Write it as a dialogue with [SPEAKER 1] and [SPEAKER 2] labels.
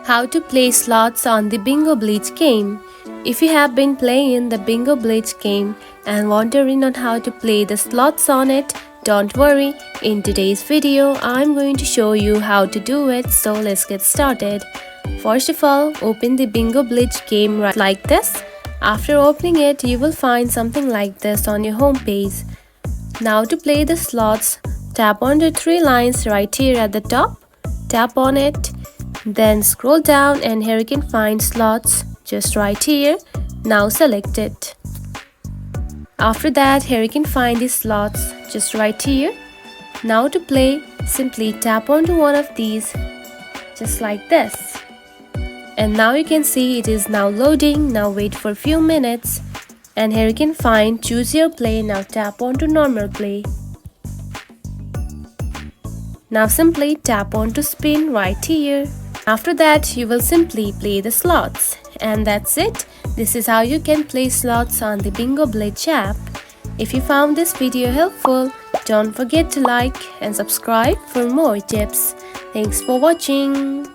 [SPEAKER 1] How to play slots on the Bingo Blitz game. If you have been playing the Bingo Blitz game and wondering on how to play the slots on it, don't worry, in today's video I'm going to show you how to do it, so let's get started. First of all, open the Bingo Blitz game right like this. After opening it, you will find something like this on your home page. Now to play the slots, tap on the three lines right here at the top, tap on it. Then scroll down and here you can find slots just right here. Now select it. After that, here you can find the slots just right here. Now to play, simply tap onto one of these just like this. And now you can see it is now loading. Now wait for a few minutes. And here you can find choose your play. Now tap onto normal play. Now simply tap onto spin right here. After that, you will simply play the slots. And that's it. This is how you can play slots on the Bingo Blitz app. If you found this video helpful, don't forget to like and subscribe for more tips. Thanks for watching.